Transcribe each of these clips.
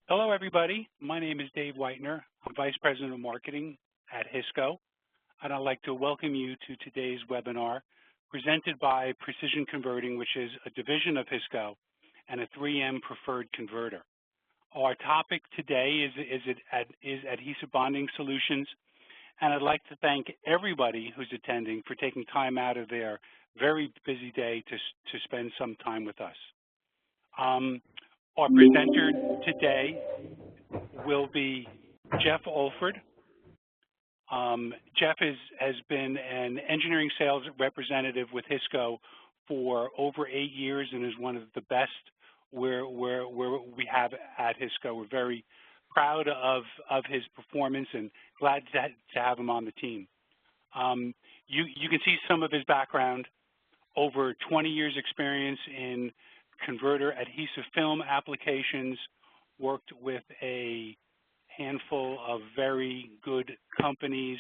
Hello, everybody. My name is Dave Whitener. I'm Vice President of Marketing at Hisco, and I'd like to welcome you to today's webinar presented by Precision Converting, which is a division of Hisco and a 3M preferred converter. Our topic today is adhesive bonding solutions, and I'd like to thank everybody who's attending for taking time out of their very busy day to spend some time with us. Our presenter today will be Jeff Alfred. Jeff has been an engineering sales representative with Hisco for over 8 years and is one of the best where we have at Hisco. We're very proud of his performance and glad to have him on the team. You can see some of his background: over 20 years experience in converter adhesive film applications, worked with a handful of very good companies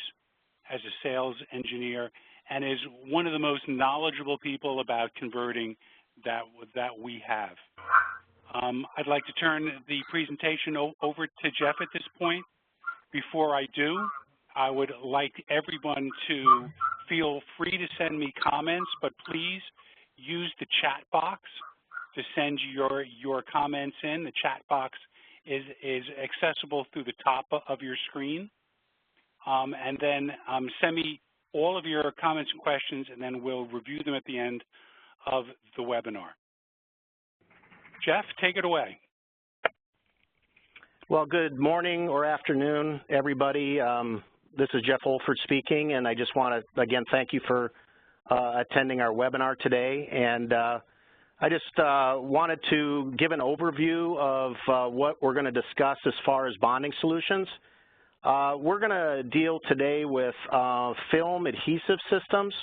as a sales engineer, and is one of the most knowledgeable people about converting that we have. I'd like to turn the presentation over to Jeff at this point. Before I do, I would like everyone to feel free to send me comments, but please use the chat box to send your comments in. The chat box is accessible through the top of your screen. And then send me all of your comments and questions, and then we'll review them at the end of the webinar. Jeff, take it away. Well, good morning or afternoon, everybody. This is Jeff Alfred speaking, and I just want to, again, thank you for attending our webinar today. And I just wanted to give an overview of what we're going to discuss as far as bonding solutions. We're going to deal today with film adhesive systems.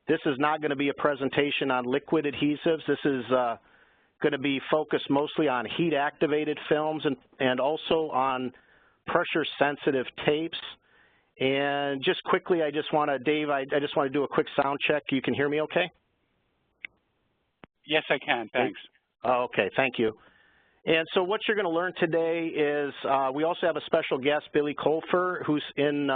This is not going to be a presentation on liquid adhesives. This is going to be focused mostly on heat-activated films and also on pressure-sensitive tapes. And just quickly, Dave, I just want to do a quick sound check. You can hear me okay? Yes, I can. Thanks. Okay, thank you. And so what you're going to learn today is we also have a special guest, Billy Colfer, who's in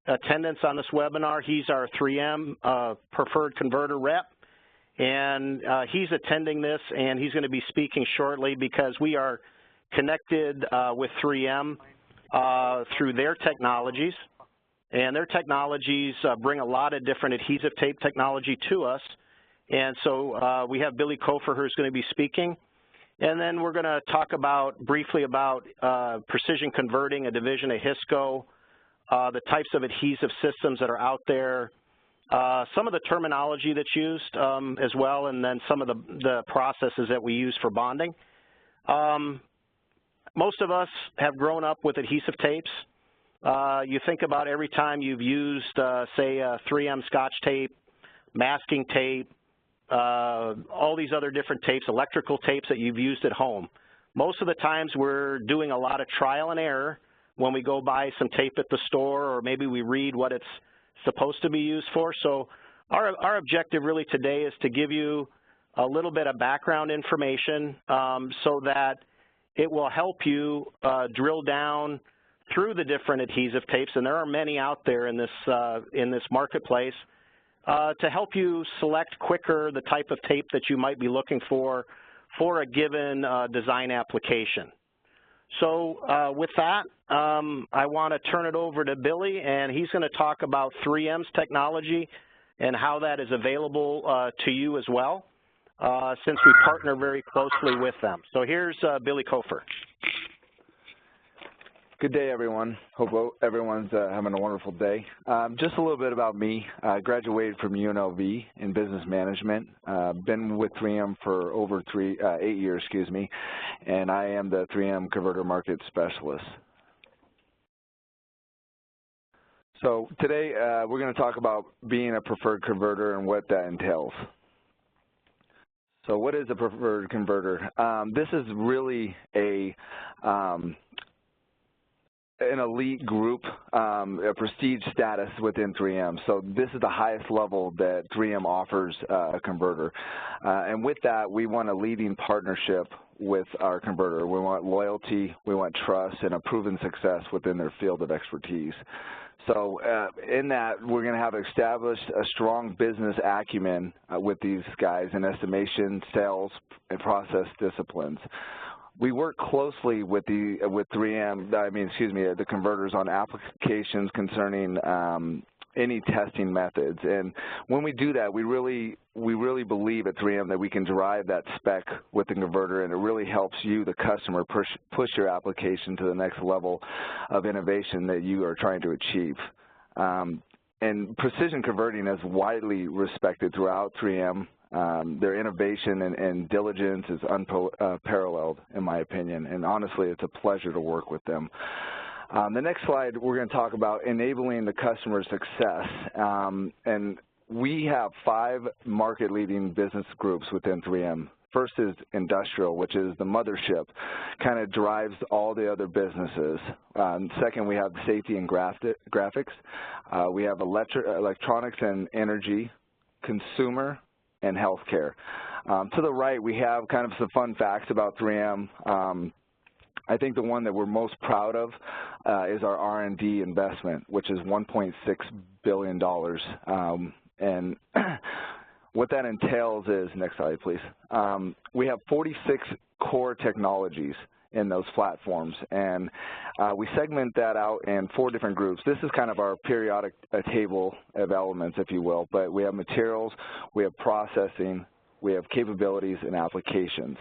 attendance on this webinar. He's our 3M preferred converter rep, and he's attending this, and he's going to be speaking shortly because we are connected with 3M through their technologies, and their technologies bring a lot of different adhesive tape technology to us. And so we have Billy Colfer who's going to be speaking. And then we're going to talk briefly about Precision Converting, a division of Hisco, the types of adhesive systems that are out there, some of the terminology that's used as well, and then some of the processes that we use for bonding. Most of us have grown up with adhesive tapes. You think about every time you've used, say, 3M Scotch tape, masking tape, all these other different tapes, electrical tapes that you've used at home. Most of the times we're doing a lot of trial and error when we go buy some tape at the store, or maybe we read what it's supposed to be used for. So our objective really today is to give you a little bit of background information so that it will help you drill down through the different adhesive tapes, and there are many out there in this marketplace, to help you select quicker the type of tape that you might be looking for a given design application. So with that, I want to turn it over to Billy, and he's going to talk about 3M's technology and how that is available to you as well, since we partner very closely with them. So here's Billy Colfer. Good day, everyone. Hope everyone's having a wonderful day. Just a little bit about me. I graduated from UNLV in business management. Been with 3M for over 8 years, and I am the 3M converter market specialist. So today we're going to talk about being a preferred converter and what that entails. So what is a preferred converter? This is really a an elite group, a prestige status within 3M. So this is the highest level that 3M offers a converter. And with that, we want a leading partnership with our converter. We want loyalty, we want trust, and a proven success within their field of expertise. So in that, we're going to have established a strong business acumen with these guys in estimation, sales, and process disciplines. We work closely with 3M, the converters on applications concerning any testing methods. And when we do that, we really believe at 3M that we can drive that spec with the converter, and it really helps you, the customer, push your application to the next level of innovation that you are trying to achieve. And precision converting is widely respected throughout 3M. Their innovation and diligence is unparalleled, in my opinion, and honestly, it's a pleasure to work with them. The next slide, we're going to talk about enabling the customer's success, and we have 5 market-leading business groups within 3M. First is industrial, which is the mothership, kind of drives all the other businesses. Second, we have safety and graphics. We have electronics and energy, consumer, and healthcare. To the right, we have kind of some fun facts about 3M. I think the one that we're most proud of is our R&D investment, which is $1.6 billion. And what that entails is, next slide please, we have 46 core technologies in those platforms, and we segment that out in 4 different groups. This is kind of our periodic table of elements, if you will, but we have materials, we have processing, we have capabilities and applications.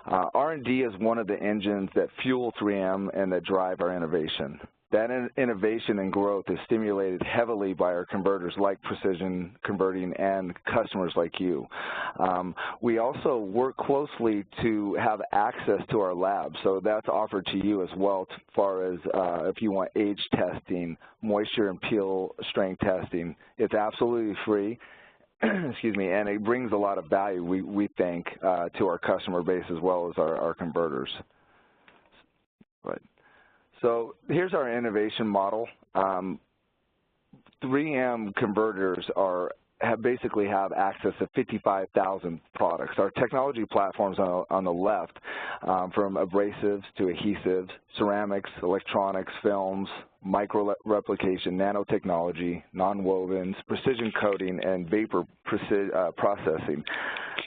R&D is one of the engines that fuel 3M and that drive our innovation. That innovation and growth is stimulated heavily by our converters like Precision Converting and customers like you. We also work closely to have access to our lab, so that's offered to you as well as far as if you want age testing, moisture and peel strength testing. It's absolutely free. Excuse me, and it brings a lot of value, we think, to our customer base as well as our converters. Right. So here's our innovation model. 3M converters basically have access to 55,000 products. Our technology platforms on the left, from abrasives to adhesives, ceramics, electronics, films, micro-replication, nanotechnology, nonwovens, precision coating, and vapor processing.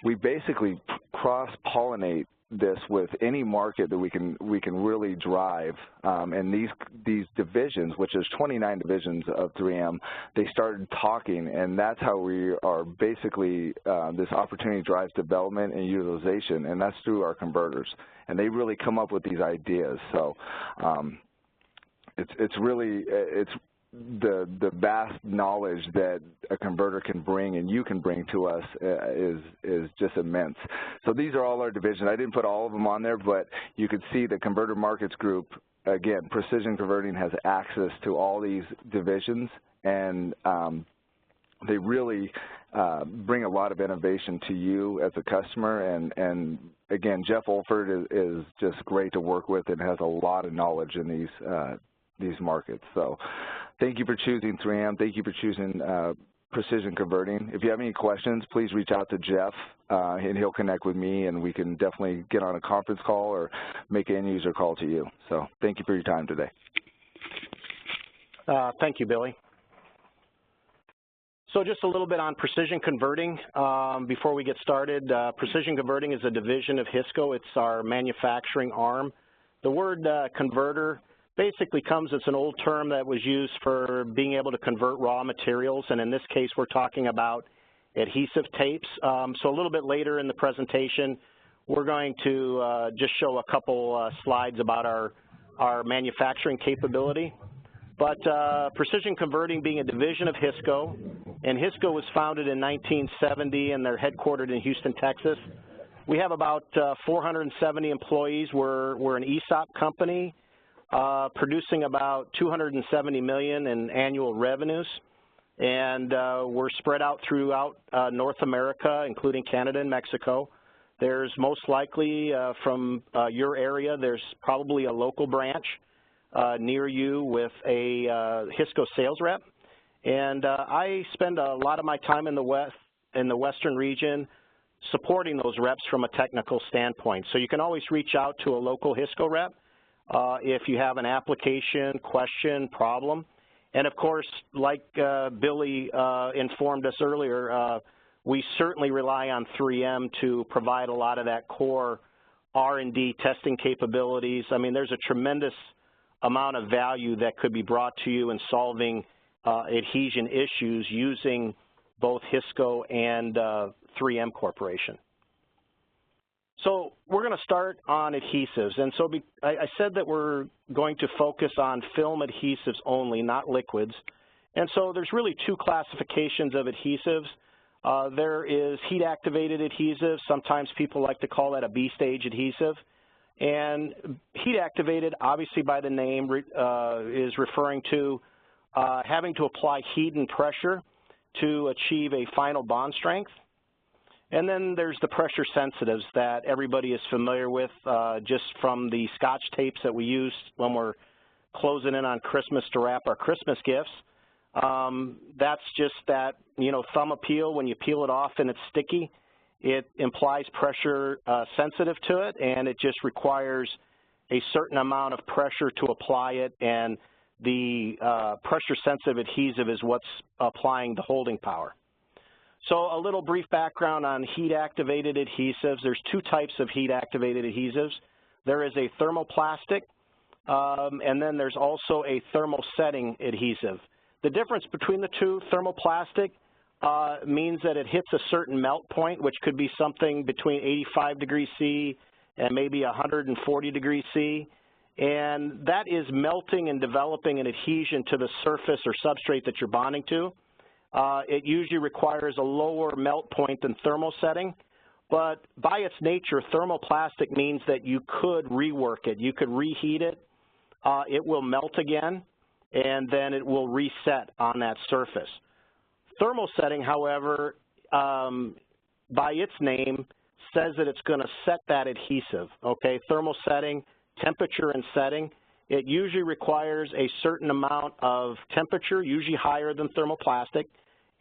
We basically cross-pollinate this with any market that we can really drive, and these divisions, which is 29 divisions of 3M, they started talking, and that's how we are basically this opportunity drives development and utilization, and that's through our converters, and they really come up with these ideas. So it's the vast knowledge that a converter can bring and you can bring to us is just immense. So these are all our divisions. I didn't put all of them on there, but you could see the Converter Markets Group, again, Precision Converting has access to all these divisions, and they really bring a lot of innovation to you as a customer, and again, Jeff Alfred is just great to work with and has a lot of knowledge in these markets. So thank you for choosing 3M. Thank you for choosing Precision Converting. If you have any questions, please reach out to Jeff, and he'll connect with me, and we can definitely get on a conference call or make an end-user call to you. So thank you for your time today. Thank you, Billy. So just a little bit on Precision Converting before we get started. Precision Converting is a division of Hisco. It's our manufacturing arm. The word converter basically it's an old term that was used for being able to convert raw materials, and in this case we're talking about adhesive tapes. So a little bit later in the presentation we're going to just show a couple slides about our manufacturing capability. But Precision Converting being a division of Hisco, and Hisco was founded in 1970 and they're headquartered in Houston, Texas. We have about 470 employees. We're an ESOP company, producing about $270 million in annual revenues, and we're spread out throughout North America, including Canada and Mexico. There's most likely from your area, there's probably a local branch near you with a Hisco sales rep. And I spend a lot of my time in the Western region supporting those reps from a technical standpoint. So you can always reach out to a local Hisco rep if you have an application, question, problem. And of course, like Billy informed us earlier, we certainly rely on 3M to provide a lot of that core R&D testing capabilities. I mean, there's a tremendous amount of value that could be brought to you in solving adhesion issues using both Hisco and 3M Corporation. So we're going to start on adhesives. And so I said that we're going to focus on film adhesives only, not liquids. And so there's really two classifications of adhesives. There is heat-activated adhesive. Sometimes people like to call that a B-stage adhesive. And heat-activated, obviously by the name, is referring to having to apply heat and pressure to achieve a final bond strength. And then there's the pressure sensitives that everybody is familiar with just from the Scotch tapes that we use when we're closing in on Christmas to wrap our Christmas gifts. That's just that, you know, thumb appeal. When you peel it off and it's sticky, it implies pressure sensitive to it, and it just requires a certain amount of pressure to apply it, and the pressure sensitive adhesive is what's applying the holding power. So a little brief background on heat-activated adhesives. There's two types of heat-activated adhesives. There is a thermoplastic, and then there's also a thermosetting adhesive. The difference between the two, thermoplastic means that it hits a certain melt point, which could be something between 85 degrees C and maybe 140 degrees C. And that is melting and developing an adhesion to the surface or substrate that you're bonding to. It usually requires a lower melt point than thermosetting, but by its nature, thermoplastic means that you could rework it. You could reheat it. It will melt again, and then it will reset on that surface. Thermosetting, however, by its name, says that it's going to set that adhesive, okay? Thermosetting, temperature and setting, it usually requires a certain amount of temperature, usually higher than thermoplastic,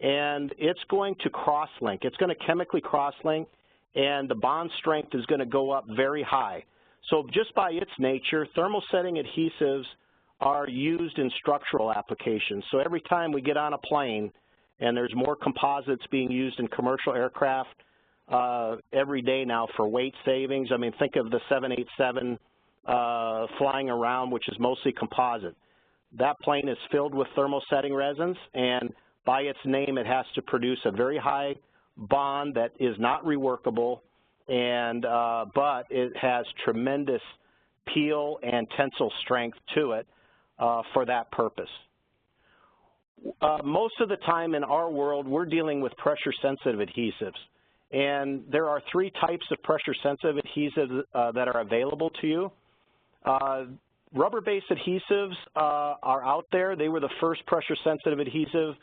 and it's going to cross-link. It's going to chemically cross-link, and the bond strength is going to go up very high. So just by its nature, thermosetting adhesives are used in structural applications. So every time we get on a plane, and there's more composites being used in commercial aircraft every day now for weight savings. I mean, think of the 787 flying around, which is mostly composite. That plane is filled with thermosetting resins, and by its name, it has to produce a very high bond that is not reworkable, and but it has tremendous peel and tensile strength to it for that purpose. Most of the time in our world, we're dealing with pressure-sensitive adhesives. And there are three types of pressure-sensitive adhesives that are available to you. Rubber-based adhesives are out there. They were the first pressure-sensitive adhesive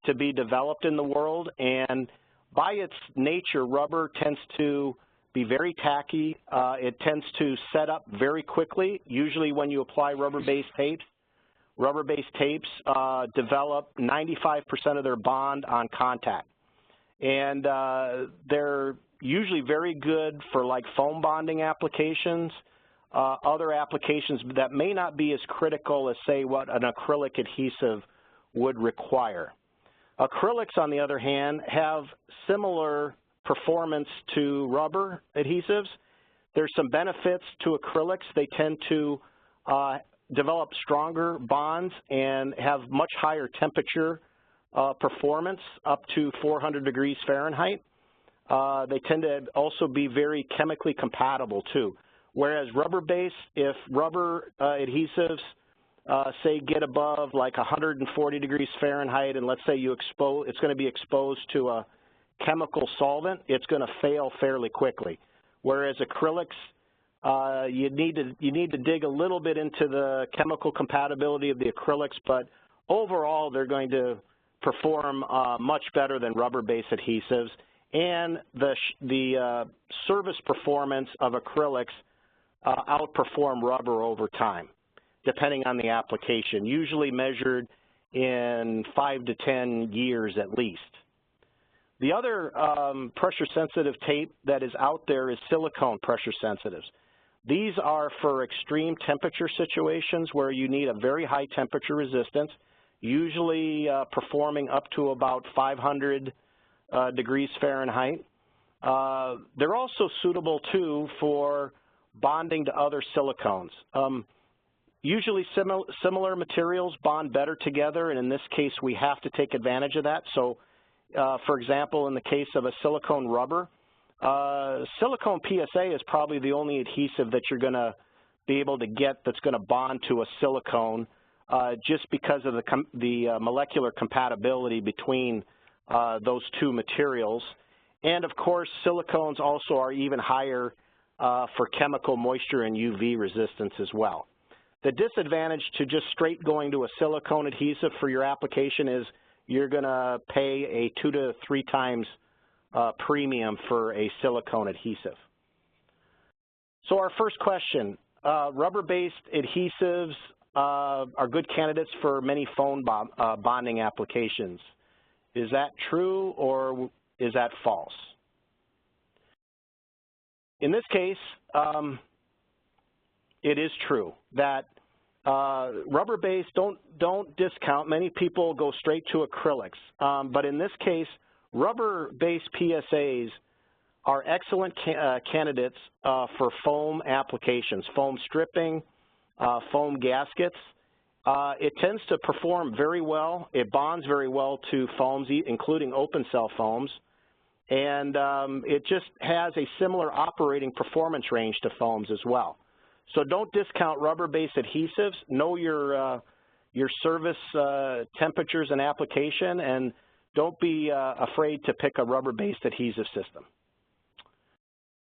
to be developed in the world. And by its nature, rubber tends to be very tacky. It tends to set up very quickly, usually when you apply rubber-based tapes. Rubber-based tapes develop 95% of their bond on contact. And they're usually very good for like foam bonding applications, other applications that may not be as critical as, say, what an acrylic adhesive would require. Acrylics, on the other hand, have similar performance to rubber adhesives. There's some benefits to acrylics. They tend to develop stronger bonds and have much higher temperature performance, up to 400 degrees Fahrenheit. They tend to also be very chemically compatible too. Whereas rubber-based, if rubber adhesives, say, get above like 140 degrees Fahrenheit, and let's say it's going to be exposed to a chemical solvent, it's going to fail fairly quickly. Whereas acrylics, you need to dig a little bit into the chemical compatibility of the acrylics, but overall they're going to perform much better than rubber-based adhesives, and the service performance of acrylics outperform rubber over time. depending on the application, usually measured in 5 to 10 years at least. The other pressure-sensitive tape that is out there is silicone pressure sensitives. These are for extreme temperature situations where you need a very high temperature resistance, usually performing up to about 500 degrees Fahrenheit. They're also suitable, too, for bonding to other silicones. Usually similar materials bond better together, and in this case we have to take advantage of that. So, for example, in the case of a silicone rubber, silicone PSA is probably the only adhesive that you're going to be able to get that's going to bond to a silicone just because of the molecular compatibility between those two materials. And, of course, silicones also are even higher for chemical, moisture, and UV resistance as well. The disadvantage to just straight going to a silicone adhesive for your application is you're going to pay a 2 to 3 times premium for a silicone adhesive. So our first question, rubber-based adhesives are good candidates for many foam bonding applications. Is that true or is that false? In this case, it is true that rubber-based, don't discount. Many people go straight to acrylics, but in this case, rubber-based PSAs are excellent candidates for foam applications, foam stripping, foam gaskets. It tends to perform very well. It bonds very well to foams, including open cell foams, and it just has a similar operating performance range to foams as well. So don't discount rubber-based adhesives. Know your service temperatures and application, and don't be afraid to pick a rubber-based adhesive system.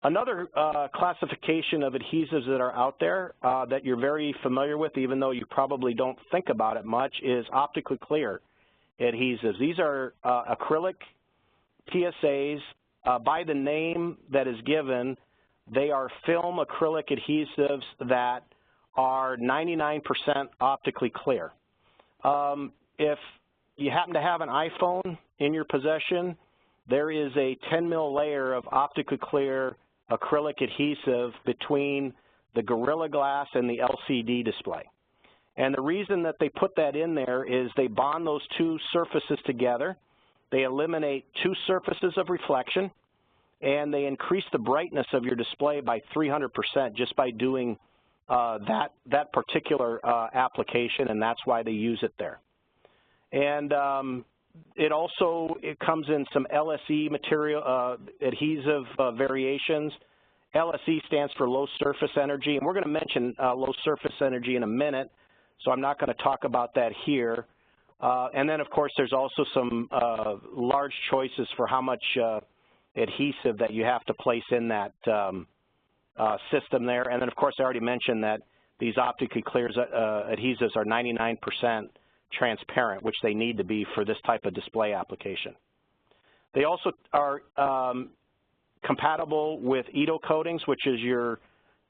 Another classification of adhesives that are out there that you're very familiar with, even though you probably don't think about it much, is optically clear adhesives. These are acrylic PSAs. By the name that is given, they are film acrylic adhesives that are 99% optically clear. If you happen to have an iPhone in your possession, there is a 10 mil layer of optically clear acrylic adhesive between the Gorilla Glass and the LCD display. And the reason that they put that in there is they bond those two surfaces together. They eliminate 2 surfaces of reflection, and they increase the brightness of your display by 300% just by doing that particular application, and that's why they use it there. And it comes in some LSE material adhesive variations. LSE stands for low surface energy, and we're going to mention low surface energy in a minute, so I'm not going to talk about that here. And then, of course, there's also some large choices for how much adhesive that you have to place in that system there. And then, of course, I already mentioned that these optically clear adhesives are 99% transparent, which they need to be for this type of display application. They also are compatible with EDO coatings, which is your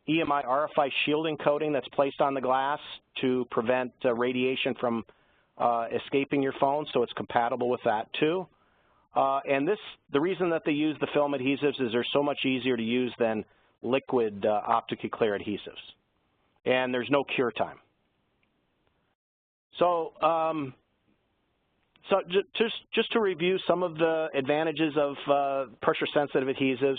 EMI RFI shielding coating that's placed on the glass to prevent radiation from escaping your phone, so it's compatible with that too. And the reason that they use the film adhesives is they're so much easier to use than liquid optically clear adhesives. And there's no cure time. So, just to review some of the advantages of pressure-sensitive adhesives,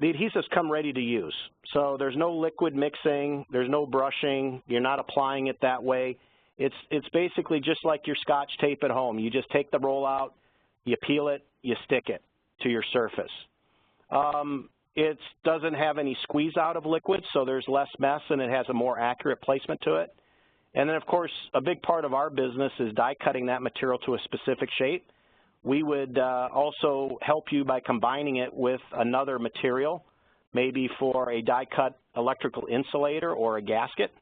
the adhesives come ready to use. So there's no liquid mixing, there's no brushing, you're not applying it that way. It's basically just like your Scotch tape at home. You just take the roll out, you peel it, you stick it to your surface. It doesn't have any squeeze out of liquid, so there's less mess and it has a more accurate placement to it. And then, of course, a big part of our business is die cutting that material to a specific shape. We would also help you by combining it with another material, maybe for a die cut electrical insulator or a gasket.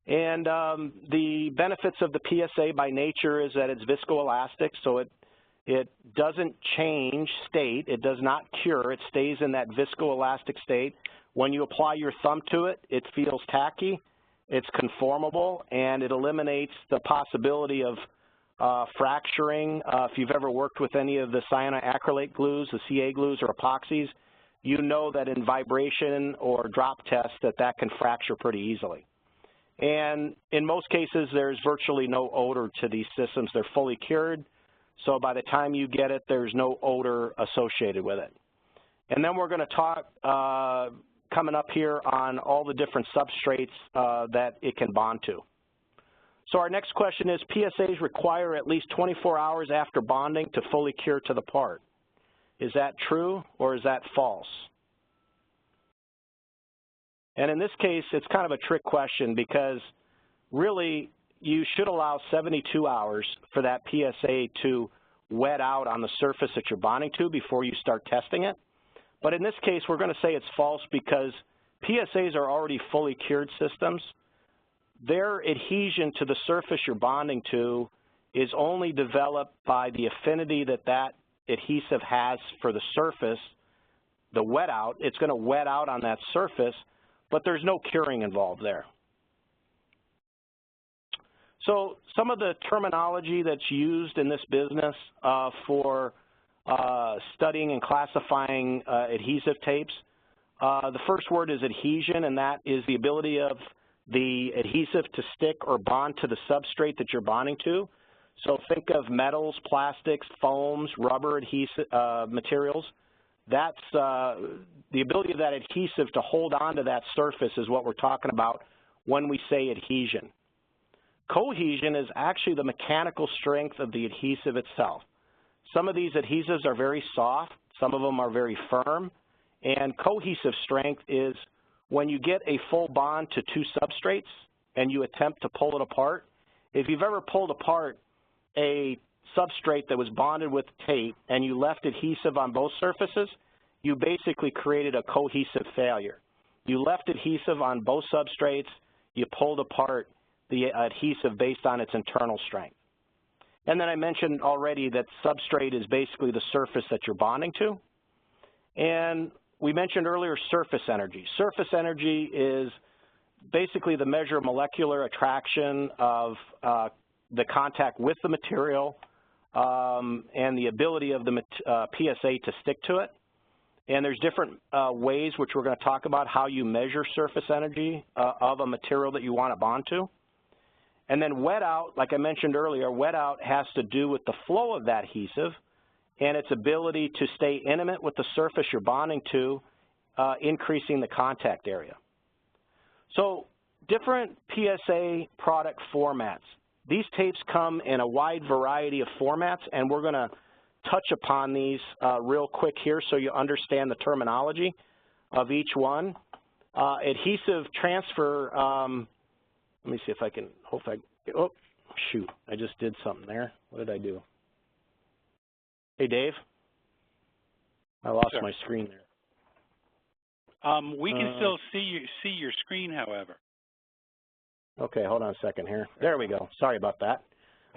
And the benefits of the PSA by nature is that it's viscoelastic, so it doesn't change state. It does not cure. It stays in that viscoelastic state. When you apply your thumb to it, it feels tacky. it's conformable, and it eliminates the possibility of fracturing. If you've ever worked with any of the cyanoacrylate glues, the CA glues or epoxies, you know that in vibration or drop tests that can fracture pretty easily. And in most cases, there's virtually no odor to these systems. They're fully cured, so by the time you get it, there's no odor associated with it. And then we're going to talk coming up here on all the different substrates that it can bond to. So our next question is, PSAs require at least 24 hours after bonding to fully cure to the part. Is that true or is that false? And in this case, it's kind of a trick question because really you should allow 72 hours for that PSA to wet out on the surface that you're bonding to before you start testing it. But in this case, we're going to say it's false because PSAs are already fully cured systems. Their adhesion to the surface you're bonding to is only developed by the affinity that adhesive has for the surface, the wet out. It's going to wet out on that surface, but there's no curing involved there. So some of the terminology that's used in this business for studying and classifying adhesive tapes, the first word is adhesion, and that is the ability of the adhesive to stick or bond to the substrate that you're bonding to. So think of metals, plastics, foams, rubber adhesive materials. That's the ability of that adhesive to hold on to that surface is what we're talking about when we say adhesion. Cohesion is actually the mechanical strength of the adhesive itself. Some of these adhesives are very soft, some of them are very firm, and cohesive strength is when you get a full bond to two substrates and you attempt to pull it apart. If you've ever pulled apart a substrate that was bonded with tape and you left adhesive on both surfaces, you basically created a cohesive failure. You left adhesive on both substrates, you pulled apart the adhesive based on its internal strength. And then I mentioned already that substrate is basically the surface that you're bonding to. And we mentioned earlier surface energy. Surface energy is basically the measure of molecular attraction of the contact with the material and the ability of the PSA to stick to it. And there's different ways which we're going to talk about how you measure surface energy of a material that you want to bond to. And then wet out, like I mentioned earlier, wet out has to do with the flow of that adhesive and its ability to stay intimate with the surface you're bonding to, increasing the contact area. So different PSA product formats. These tapes come in a wide variety of formats, and we're going to touch upon these real quick here so you understand the terminology of each one. Adhesive transfer, let me see if I can, oh, shoot, I just did something there. What did I do? Hey, Dave? I lost my screen there. We can still see your screen, however. Okay, hold on a second here. There we go. Sorry about that.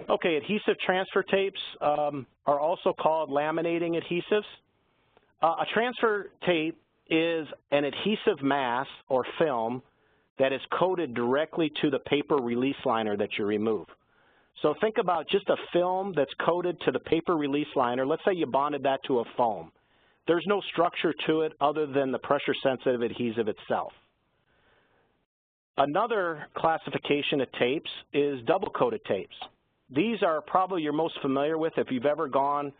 Okay, adhesive transfer tapes are also called laminating adhesives. A transfer tape is an adhesive mass or film that is coated directly to the paper release liner that you remove. So think about just a film that's coated to the paper release liner. Let's say you bonded that to a foam. There's no structure to it other than the pressure-sensitive adhesive itself. Another classification of tapes is double-coated tapes. These are probably you're most familiar with if you've ever gone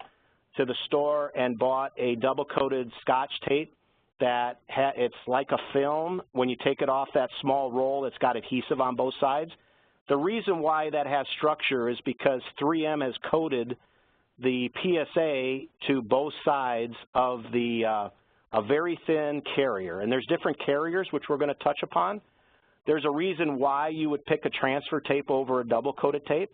to the store and bought a double-coated Scotch tape that it's like a film. When you take it off that small roll, it's got adhesive on both sides. The reason why that has structure is because 3M has coated the PSA to both sides of the a very thin carrier. And there's different carriers, which we're going to touch upon. There's a reason why you would pick a transfer tape over a double-coated tape.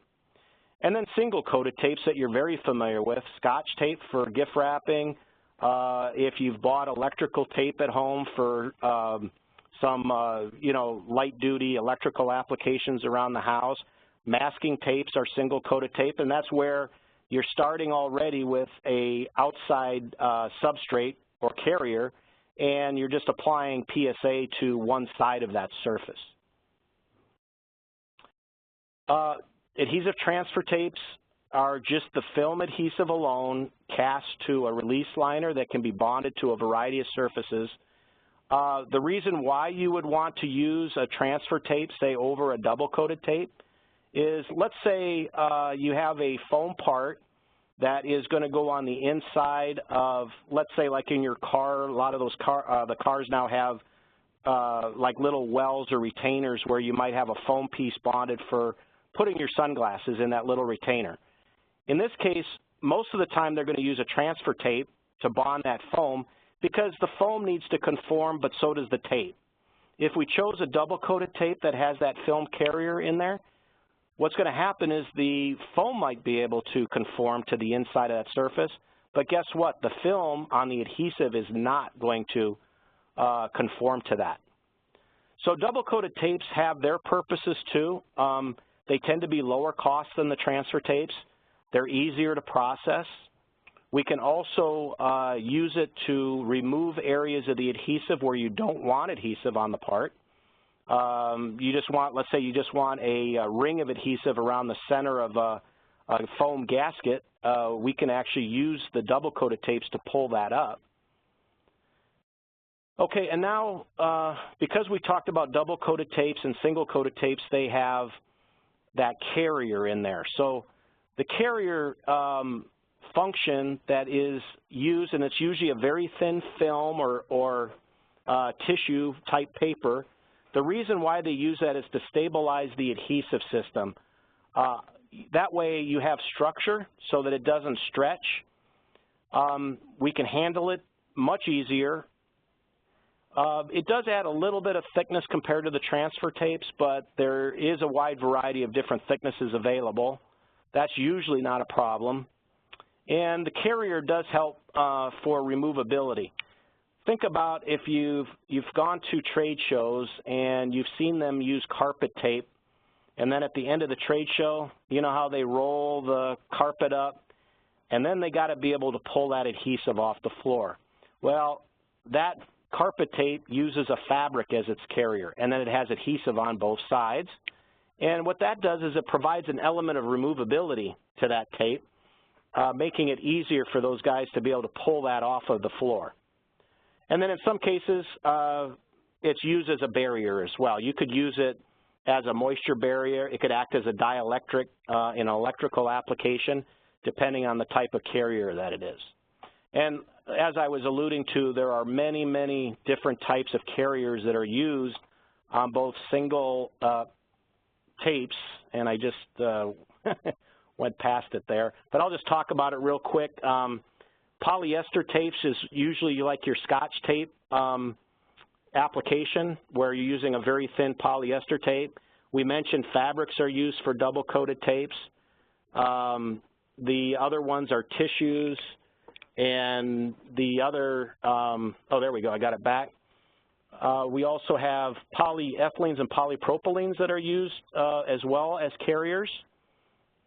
And then single-coated tapes that you're very familiar with, Scotch tape for gift wrapping. If you've bought electrical tape at home for some, light-duty electrical applications around the house, masking tapes are single-coated tape, and that's where you're starting already with a outside substrate or carrier, and you're just applying PSA to one side of that surface. Adhesive transfer tapes are just the film adhesive alone cast to a release liner that can be bonded to a variety of surfaces. The reason why you would want to use a transfer tape, say over a double-coated tape, is let's say you have a foam part that is going to go on the inside of, let's say like in your car, a lot of those the cars now have like little wells or retainers where you might have a foam piece bonded for putting your sunglasses in that little retainer. In this case, most of the time they're going to use a transfer tape to bond that foam because the foam needs to conform, but so does the tape. If we chose a double-coated tape that has that film carrier in there, what's going to happen is the foam might be able to conform to the inside of that surface, but guess what? The film on the adhesive is not going to conform to that. So double-coated tapes have their purposes too. They tend to be lower cost than the transfer tapes. They're easier to process. We can also use it to remove areas of the adhesive where you don't want adhesive on the part. You just want, let's say you just want a ring of adhesive around the center of a foam gasket. We can actually use the double-coated tapes to pull that up. Okay, and now because we talked about double-coated tapes and single-coated tapes, they have that carrier in there. So the carrier function that is used, and it's usually a very thin film or tissue type paper. The reason why they use that is to stabilize the adhesive system. That way you have structure so that it doesn't stretch. We can handle it much easier. It does add a little bit of thickness compared to the transfer tapes, but there is a wide variety of different thicknesses available. That's usually not a problem. And the carrier does help for removability. Think about if you've gone to trade shows and you've seen them use carpet tape, and then at the end of the trade show, you know how they roll the carpet up, and then they got to be able to pull that adhesive off the floor. Well, that carpet tape uses a fabric as its carrier, and then it has adhesive on both sides. And what that does is it provides an element of removability to that tape, making it easier for those guys to be able to pull that off of the floor. And then in some cases, it's used as a barrier as well. You could use it as a moisture barrier. It could act as a dielectric in an electrical application, depending on the type of carrier that it is. And as I was alluding to, there are many, many different types of carriers that are used on both single tapes, and I just went past it there. But I'll just talk about it real quick. Polyester tapes is usually like your Scotch tape application where you're using a very thin polyester tape. We mentioned fabrics are used for double-coated tapes. The other ones are tissues, and the other, oh, there we go, I got it back. We also have polyethylenes and polypropylenes that are used as well as carriers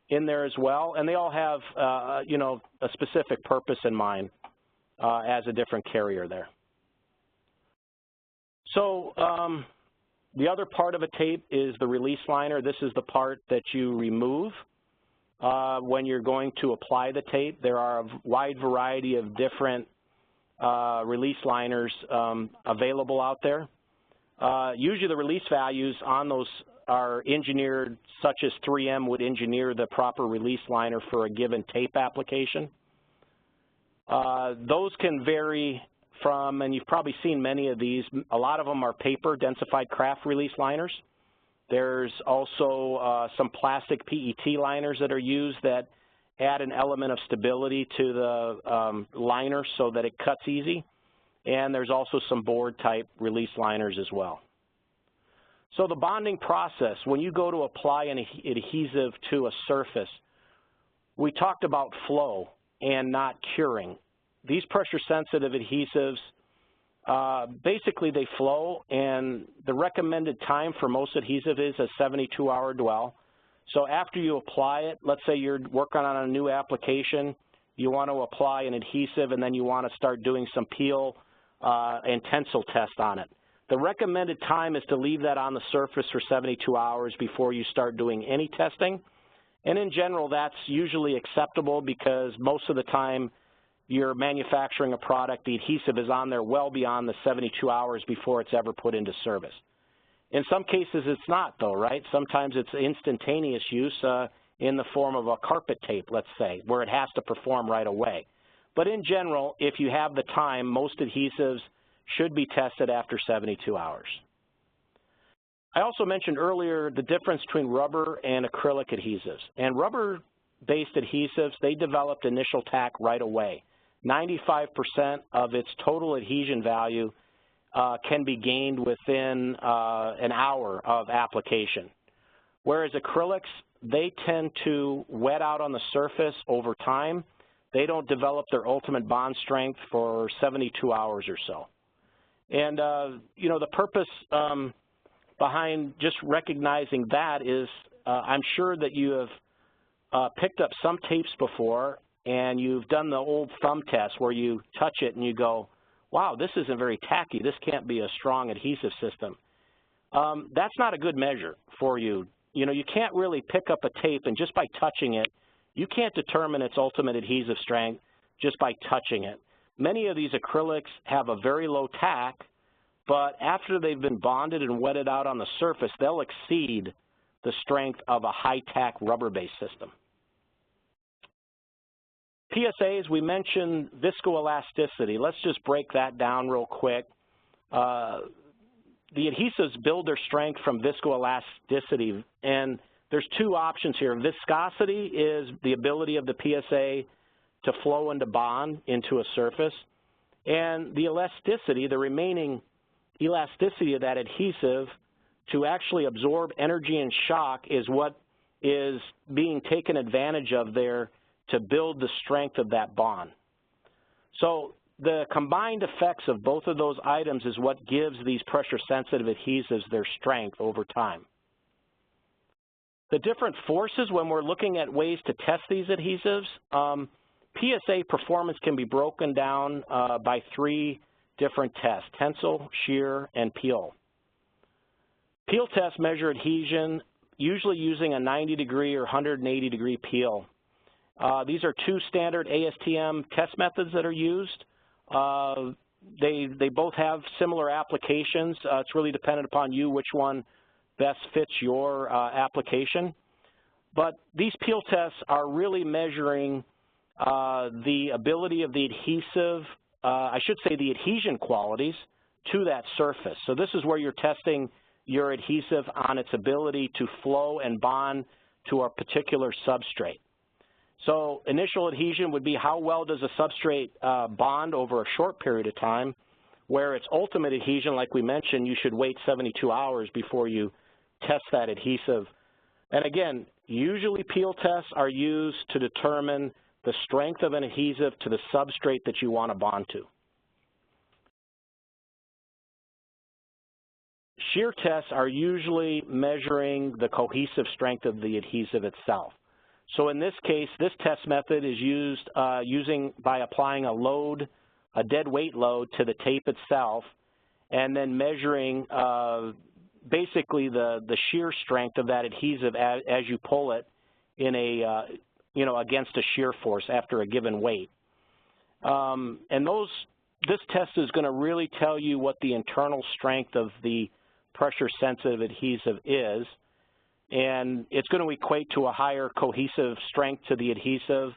in there as well, and they all have, you know, a specific purpose in mind as a different carrier there. So the other part of a tape is the release liner. This is the part that you remove when you're going to apply the tape. There are a wide variety of different release liners available out there. Usually the release values on those are engineered such as 3M would engineer the proper release liner for a given tape application. Those can vary from, and you've probably seen many of these, a lot of them are paper densified craft release liners. There's also some plastic PET liners that are used that add an element of stability to the liner so that it cuts easy. And there's also some board type release liners as well. So the bonding process, when you go to apply an adhesive to a surface, we talked about flow and not curing. These pressure sensitive adhesives, basically they flow, and the recommended time for most adhesive is a 72-hour dwell. So after you apply it, let's say you're working on a new application, you want to apply an adhesive and then you want to start doing some peel and tensile test on it. The recommended time is to leave that on the surface for 72 hours before you start doing any testing. And in general, that's usually acceptable because most of the time you're manufacturing a product, the adhesive is on there well beyond the 72 hours before it's ever put into service. In some cases, it's not, though, right? Sometimes it's instantaneous use in the form of a carpet tape, let's say, where it has to perform right away. But in general, if you have the time, most adhesives should be tested after 72 hours. I also mentioned earlier the difference between rubber and acrylic adhesives. And rubber-based adhesives, they developed initial tack right away. 95% of its total adhesion value can be gained within an hour of application. Whereas acrylics, they tend to wet out on the surface over time. They don't develop their ultimate bond strength for 72 hours or so. And, you know, the purpose behind just recognizing that is I'm sure that you have picked up some tapes before and you've done the old thumb test where you touch it and you go, wow, this isn't very tacky. This can't be a strong adhesive system. That's not a good measure for you. You know, you can't really pick up a tape and just by touching it, you can't determine its ultimate adhesive strength just by touching it. Many of these acrylics have a very low tack, but after they've been bonded and wetted out on the surface, they'll exceed the strength of a high-tack rubber-based system. PSAs, we mentioned viscoelasticity. Let's just break that down real quick. The adhesives build their strength from viscoelasticity, and there's two options here. Viscosity is the ability of the PSA to flow and to bond into a surface, and the elasticity, the remaining elasticity of that adhesive to actually absorb energy and shock is what is being taken advantage of there to build the strength of that bond. So the combined effects of both of those items is what gives these pressure-sensitive adhesives their strength over time. The different forces when we're looking at ways to test these adhesives, PSA performance can be broken down by three different tests: tensile, shear, and peel. Peel tests measure adhesion usually using a 90-degree or 180-degree peel. These are two standard ASTM test methods that are used. They both have similar applications. It's really dependent upon you which one best fits your application. But these peel tests are really measuring the ability of the adhesive, I should say the adhesion qualities to that surface. So this is where you're testing your adhesive on its ability to flow and bond to a particular substrate. So initial adhesion would be how well does a substrate bond over a short period of time, where its ultimate adhesion, like we mentioned, you should wait 72 hours before you test that adhesive. And again, usually peel tests are used to determine the strength of an adhesive to the substrate that you want to bond to. Shear tests are usually measuring the cohesive strength of the adhesive itself. So in this case, this test method is used by applying a load, a dead weight load to the tape itself, and then measuring basically the shear strength of that adhesive as you pull it in a, against a shear force after a given weight. This test is going to really tell you what the internal strength of the pressure-sensitive adhesive is, and it's going to equate to a higher cohesive strength to the adhesive.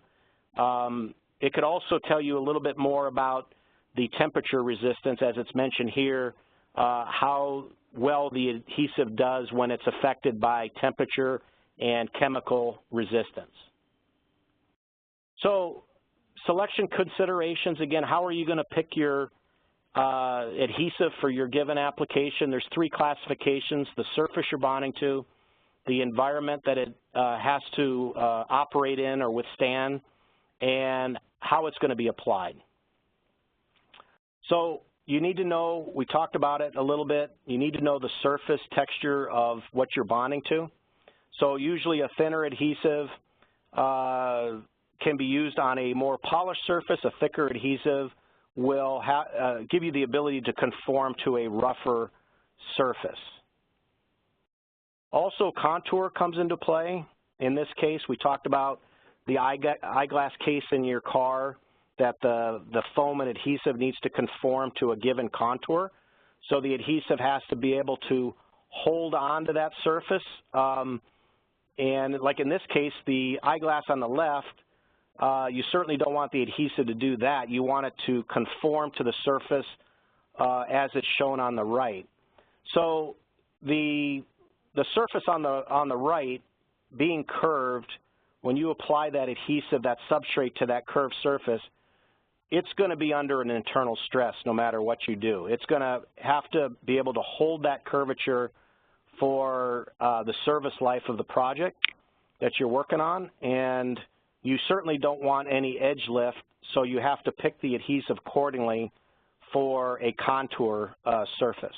It could also tell you a little bit more about the temperature resistance, as it's mentioned here, how well the adhesive does when it's affected by temperature and chemical resistance. So selection considerations, again, how are you going to pick your adhesive for your given application? There's three classifications: the surface you're bonding to, the environment that it has to operate in or withstand, and how it's going to be applied. So you need to know, we talked about it a little bit, you need to know the surface texture of what you're bonding to. So usually a thinner adhesive can be used on a more polished surface. A thicker adhesive will give you the ability to conform to a rougher surface. Also, contour comes into play. In this case, we talked about the eyeglass case in your car, that the foam and adhesive needs to conform to a given contour. So the adhesive has to be able to hold on to that surface. And like in this case, the eyeglass on the left, you certainly don't want the adhesive to do that. You want it to conform to the surface as it's shown on the right. So the surface on the right being curved, when you apply that adhesive, that substrate to that curved surface, it's going to be under an internal stress no matter what you do. It's going to have to be able to hold that curvature for the service life of the project that you're working on, and you certainly don't want any edge lift, so you have to pick the adhesive accordingly for a contour surface.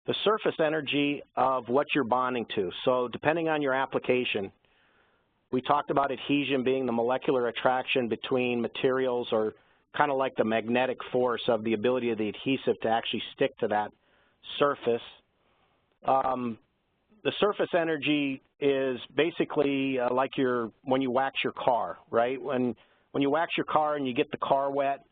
The surface energy of what you're bonding to. So depending on your application, we talked about adhesion being the molecular attraction between materials, or kind of like the magnetic force of the ability of the adhesive to actually stick to that surface. The surface energy is basically like when you wax your car, right? When you wax your car and you get the car wet,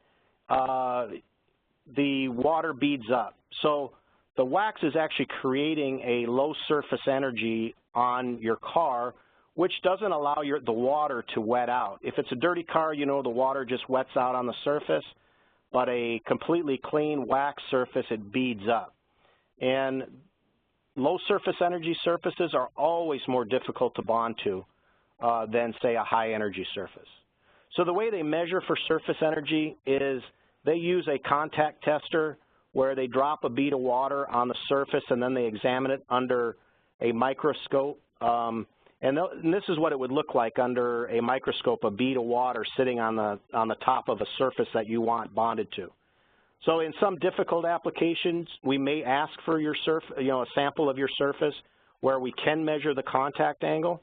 the water beads up. So the wax is actually creating a low surface energy on your car, which doesn't allow the water to wet out. If it's a dirty car, you know the water just wets out on the surface, but a completely clean wax surface, it beads up. And low surface energy surfaces are always more difficult to bond to than, say, a high energy surface. So the way they measure for surface energy is they use a contact tester where they drop a bead of water on the surface and then they examine it under a microscope. And this is what it would look like under a microscope, a bead of water sitting on the top of a surface that you want bonded to. So in some difficult applications, we may ask for your a sample of your surface where we can measure the contact angle.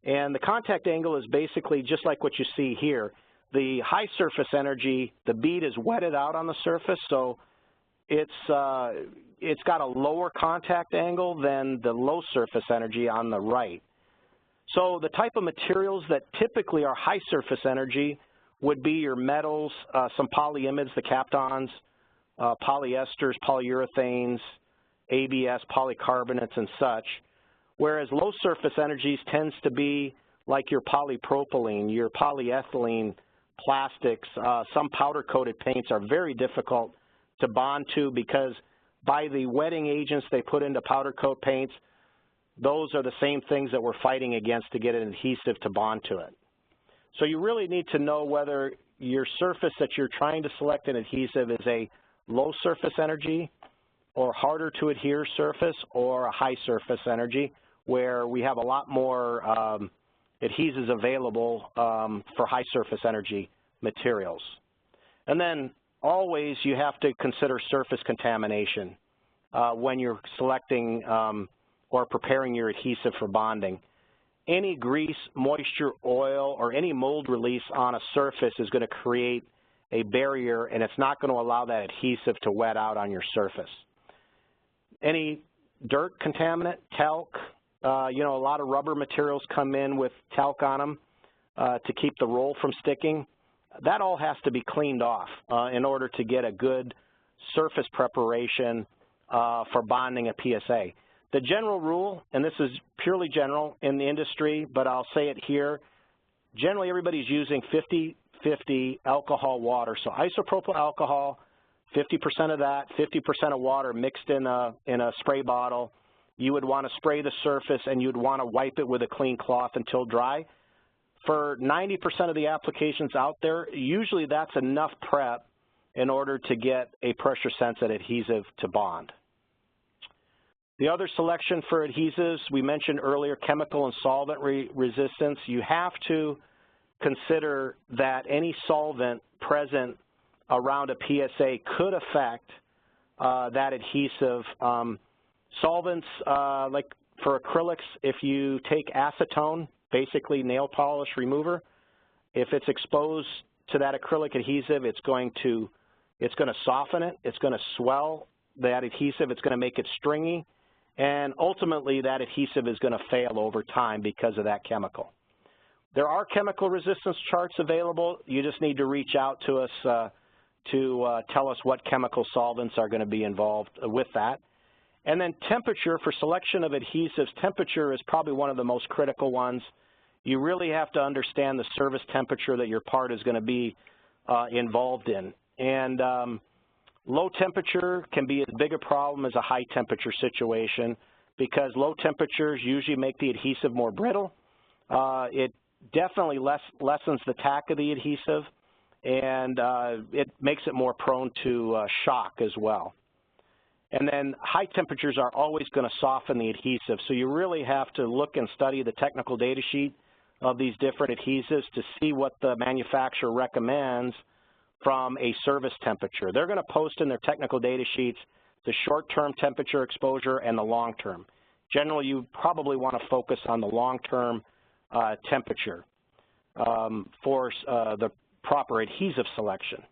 And the contact angle is basically just like what you see here. The high surface energy, the bead is wetted out on the surface, so it's got a lower contact angle than the low surface energy on the right. So the type of materials that typically are high surface energy would be your metals, some polyimides, the Kaptons, polyesters, polyurethanes, ABS, polycarbonates, and such, whereas low surface energies tends to be like your polypropylene, your polyethylene, plastics. Some powder-coated paints are very difficult to bond to because by the wetting agents they put into powder coat paints, those are the same things that we're fighting against to get an adhesive to bond to it. So you really need to know whether your surface that you're trying to select an adhesive is a low surface energy or harder to adhere surface or a high surface energy where we have a lot more adhesives available for high surface energy materials. And then always you have to consider surface contamination when you're selecting or preparing your adhesive for bonding. Any grease, moisture, oil, or any mold release on a surface is going to create a barrier, and it's not going to allow that adhesive to wet out on your surface. Any dirt contaminant, talc, a lot of rubber materials come in with talc on them to keep the roll from sticking. That all has to be cleaned off in order to get a good surface preparation for bonding a PSA. The general rule, and this is purely general in the industry, but I'll say it here, generally everybody's using 50-50 alcohol water. So isopropyl alcohol, 50% of that, 50% of water mixed in a spray bottle. You would want to spray the surface and you'd want to wipe it with a clean cloth until dry. For 90% of the applications out there, usually that's enough prep in order to get a pressure-sensitive adhesive to bond. The other selection for adhesives, we mentioned earlier, chemical and solvent resistance. You have to consider that any solvent present around a PSA could affect that adhesive. Solvents, like for acrylics, if you take acetone, basically nail polish remover, if it's exposed to that acrylic adhesive, it's going to It's going to soften it. It's going to swell that adhesive. It's going to make it stringy. And ultimately, that adhesive is going to fail over time because of that chemical. There are chemical resistance charts available. You just need to reach out to us to tell us what chemical solvents are going to be involved with that. And then temperature, for selection of adhesives, temperature is probably one of the most critical ones. You really have to understand the service temperature that your part is going to be involved in. And low temperature can be as big a problem as a high temperature situation because low temperatures usually make the adhesive more brittle. It definitely lessens the tack of the adhesive, and it makes it more prone to shock as well. And then high temperatures are always going to soften the adhesive, so you really have to look and study the technical data sheet of these different adhesives to see what the manufacturer recommends from a service temperature. They're going to post in their technical data sheets the short-term temperature exposure and the long-term. Generally, you probably want to focus on the long-term temperature for the proper adhesive selection.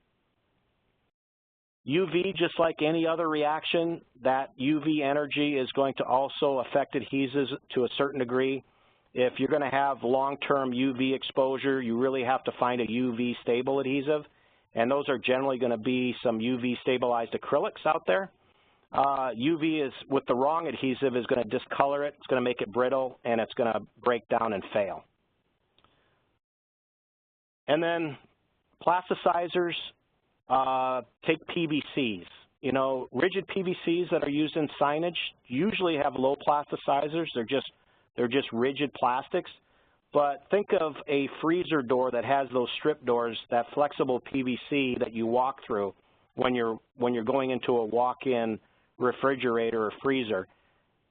UV, just like any other reaction, that UV energy is going to also affect adhesives to a certain degree. If you're going to have long-term UV exposure, you really have to find a UV stable adhesive, and those are generally going to be some UV stabilized acrylics out there. UV is, with the wrong adhesive, is going to discolor it, it's going to make it brittle, and it's going to break down and fail. And then plasticizers, take PVCs. You know, rigid PVCs that are used in signage usually have low plasticizers. They're just rigid plastics. But think of a freezer door that has those strip doors, that flexible PVC that you walk through when you're going into a walk-in refrigerator or freezer.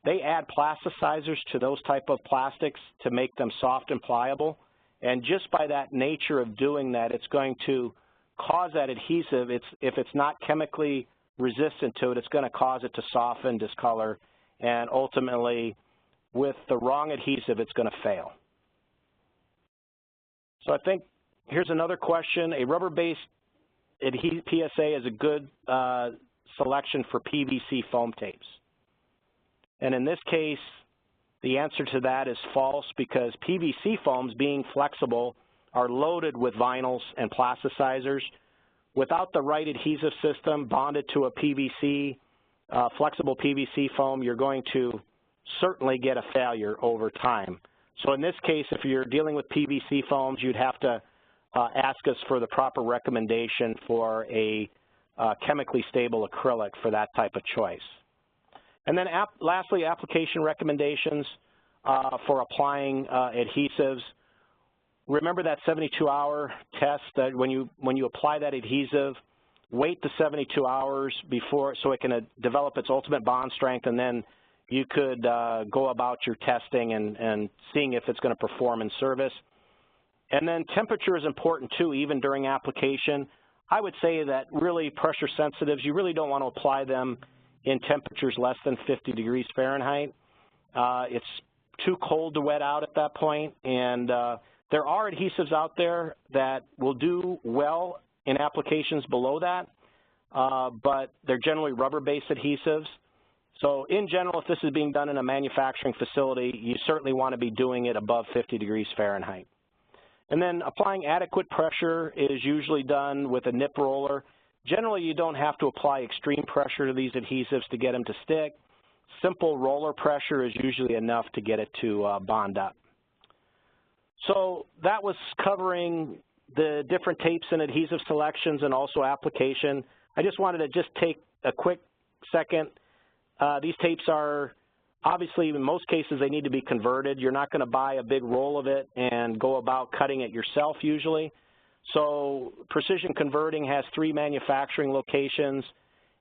They add plasticizers to those type of plastics to make them soft and pliable. And just by that nature of doing that, it's going to cause that adhesive, if it's not chemically resistant to it, it's going to cause it to soften, discolor, and ultimately, with the wrong adhesive, it's going to fail. So I think here's another question. A rubber-based PSA is a good selection for PVC foam tapes. And in this case, the answer to that is false because PVC foams, being flexible, are loaded with vinyls and plasticizers. Without the right adhesive system bonded to a PVC, flexible PVC foam, you're going to certainly get a failure over time. So in this case, if you're dealing with PVC foams, you'd have to ask us for the proper recommendation for a chemically stable acrylic for that type of choice. And then lastly, application recommendations for applying adhesives. Remember that 72-hour test that when you apply that adhesive, wait the 72 hours before so it can develop its ultimate bond strength, and then you could go about your testing and seeing if it's going to perform in service. And then temperature is important too, even during application. I would say that really pressure sensitives, you really don't want to apply them in temperatures less than 50 degrees Fahrenheit. It's too cold to wet out at that point, and there are adhesives out there that will do well in applications below that, but they're generally rubber-based adhesives. So in general, if this is being done in a manufacturing facility, you certainly want to be doing it above 50 degrees Fahrenheit. And then applying adequate pressure is usually done with a nip roller. Generally, you don't have to apply extreme pressure to these adhesives to get them to stick. Simple roller pressure is usually enough to get it to bond up. So that was covering the different tapes and adhesive selections and also application. I just wanted to just take a quick second. These tapes are, obviously, in most cases, they need to be converted. You're not going to buy a big roll of it and go about cutting it yourself usually. So Precision Converting has 3 manufacturing locations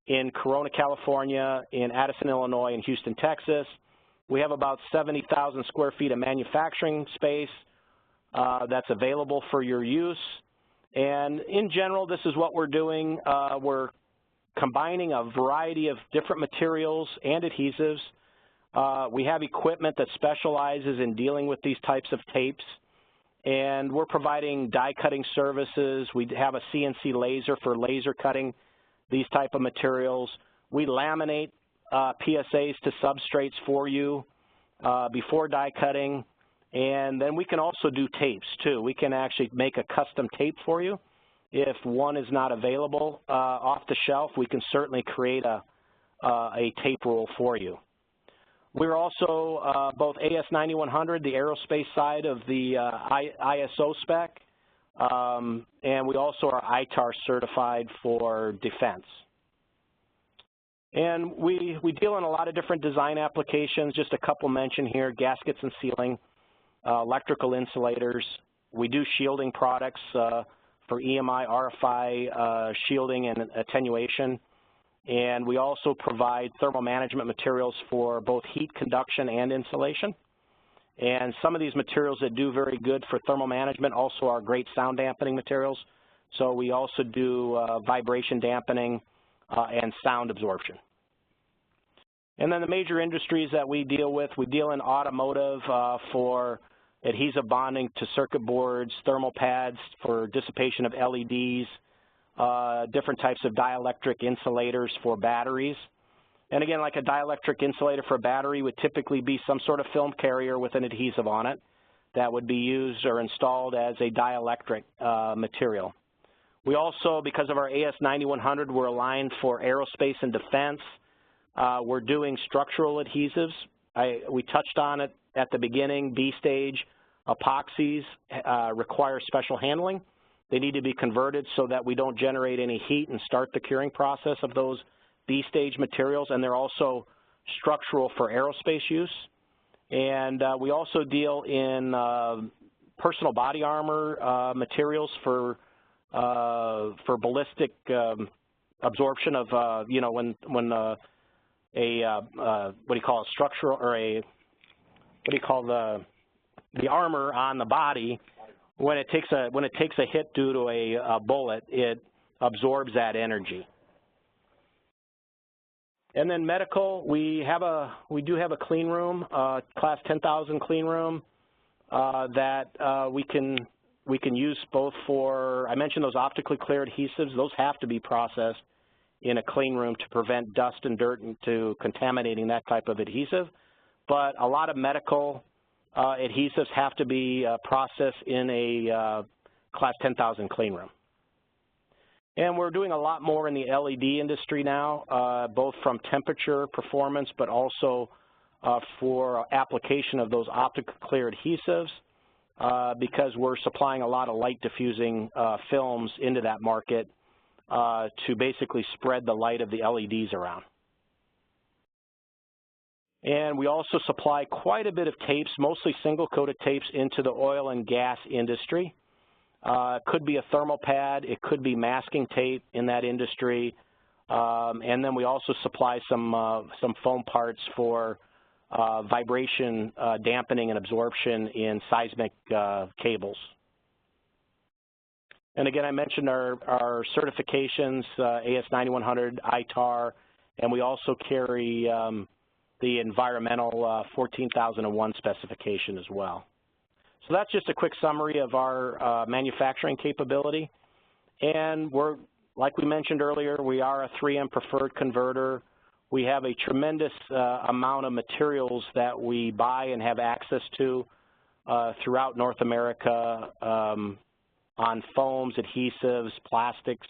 in Corona, California, in Addison, Illinois, and Houston, Texas. We have about 70,000 square feet of manufacturing space that's available for your use. And in general, this is what we're doing. We're combining a variety of different materials and adhesives. We have equipment that specializes in dealing with these types of tapes, and we're providing die cutting services. We have a CNC laser for laser cutting these type of materials. We laminate PSAs to substrates for you before die cutting, and then we can also do tapes too. We can actually make a custom tape for you. If one is not available off the shelf, we can certainly create a tape roll for you. We're also both AS9100, the aerospace side of the ISO spec, and we also are ITAR certified for defense. And we deal in a lot of different design applications, just a couple mentioned here: gaskets and sealing, electrical insulators. We do shielding products for EMI, RFI shielding and attenuation. And we also provide thermal management materials for both heat conduction and insulation. And some of these materials that do very good for thermal management also are great sound dampening materials. So we also do vibration dampening and sound absorption. And then the major industries that we deal in automotive for adhesive bonding to circuit boards, thermal pads for dissipation of LEDs, different types of dielectric insulators for batteries. And again, like a dielectric insulator for a battery would typically be some sort of film carrier with an adhesive on it that would be used or installed as a dielectric material. We also, because of our AS9100, we're aligned for aerospace and defense. We're doing structural adhesives. We touched on it at the beginning. B-stage epoxies require special handling. They need to be converted so that we don't generate any heat and start the curing process of those B-stage materials, and they're also structural for aerospace use. And we also deal in personal body armor materials for ballistic absorption of, you know, when what do you call a structural, or a, what do you call the armor on the body, when it takes a hit due to a bullet, it absorbs that energy. And then medical, we do have a clean room, class 10,000 clean room that we can use both for, I mentioned those optically clear adhesives. Those have to be processed in a clean room to prevent dust and dirt to contaminating that type of adhesive. But a lot of medical adhesives have to be processed in a class 10,000 clean room. And we're doing a lot more in the LED industry now, both from temperature performance, but also for application of those optically clear adhesives, because we're supplying a lot of light diffusing films into that market to basically spread the light of the LEDs around. And we also supply quite a bit of tapes, mostly single-coated tapes, into the oil and gas industry. It could be a thermal pad, it could be masking tape in that industry, and then we also supply some foam parts for vibration dampening and absorption in seismic cables. And again, I mentioned our certifications, AS9100, ITAR, and we also carry the environmental 14001 specification as well. So that's just a quick summary of our manufacturing capability. And we're, like we mentioned earlier, we are a 3M preferred converter. We have a tremendous amount of materials that we buy and have access to throughout North America on foams, adhesives, plastics,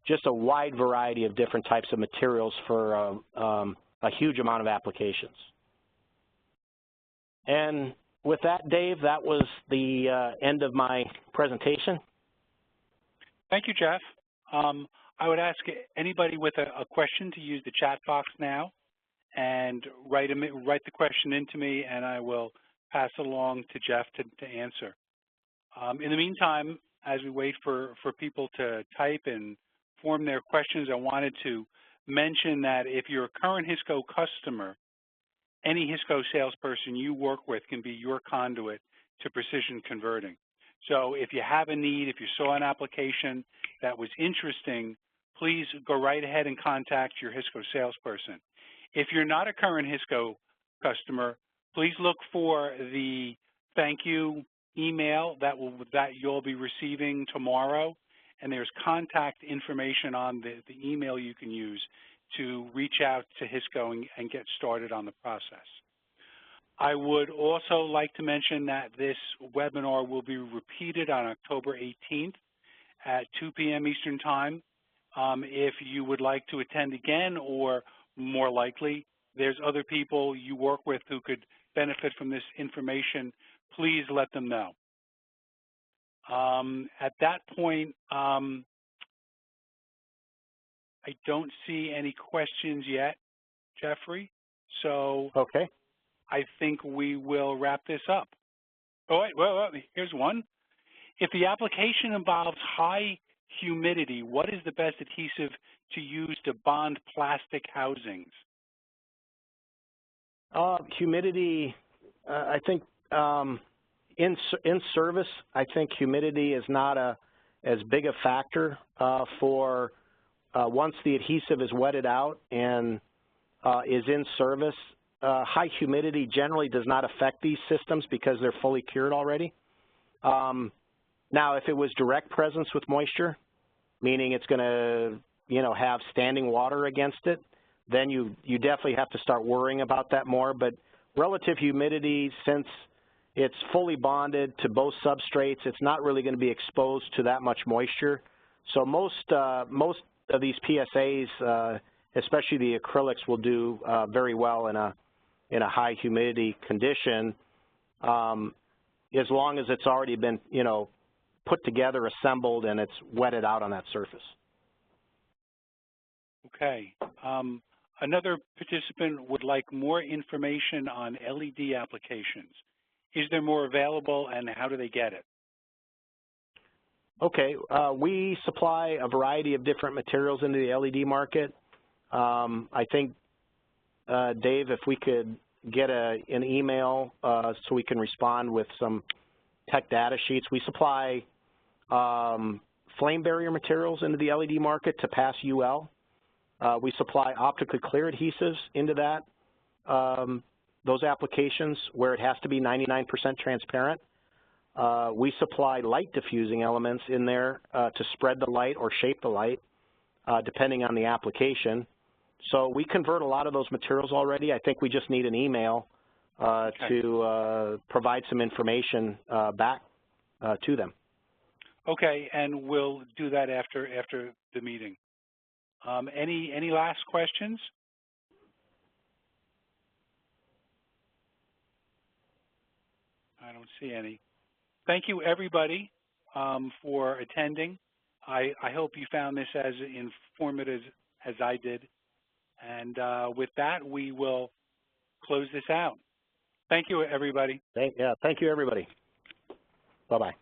just a wide variety of different types of materials for a huge amount of applications. And with that, Dave, that was the end of my presentation. Thank you, Jeff. I would ask anybody with a question to use the chat box now and write the question into me, and I will pass it along to Jeff to answer. In the meantime, as we wait for people to type and form their questions, I wanted to mention that if you're a current Hisco customer, any Hisco salesperson you work with can be your conduit to precision converting. So if you have a need, if you saw an application that was interesting, please go right ahead and contact your Hisco salesperson. If you're not a current Hisco customer, please look for the thank you email that you'll be receiving tomorrow, and there's contact information on the email you can use to reach out to Hisco and get started on the process. I would also like to mention that this webinar will be repeated on October 18th at 2 p.m. Eastern Time. If you would like to attend again, or more likely, there's other people you work with who could benefit from this information, please let them know. At that point, I don't see any questions yet, Jeffrey, so okay. I think we will wrap this up. Oh, wait, well, here's one. If the application involves high humidity, what is the best adhesive to use to bond plastic housings? Humidity, I think in service, I think humidity is not as big a factor for once the adhesive is wetted out and is in service. High humidity generally does not affect these systems because they're fully cured already. Now, if it was direct presence with moisture, meaning it's going to, have standing water against it, then you definitely have to start worrying about that more. But relative humidity, since it's fully bonded to both substrates, it's not really going to be exposed to that much moisture. So most of these PSAs, especially the acrylics, will do very well in a high humidity condition, as long as it's already been, put together, assembled, and it's wetted out on that surface. Okay. Another participant would like more information on LED applications. Is there more available, and how do they get it? Okay. We supply a variety of different materials into the LED market. I think, Dave, if we could get an email so we can respond with some tech data sheets. We supply flame barrier materials into the LED market to pass UL. We supply optically clear adhesives into that, those applications where it has to be 99% transparent. We supply light diffusing elements in there to spread the light or shape the light, depending on the application. So we convert a lot of those materials already. I think we just need an email to provide some information back to them. Okay, and we'll do that after the meeting. Any last questions? I don't see any. Thank you, everybody, for attending. I hope you found this as informative as I did. And with that, we will close this out. Thank you, everybody. Thank you, everybody. Bye-bye.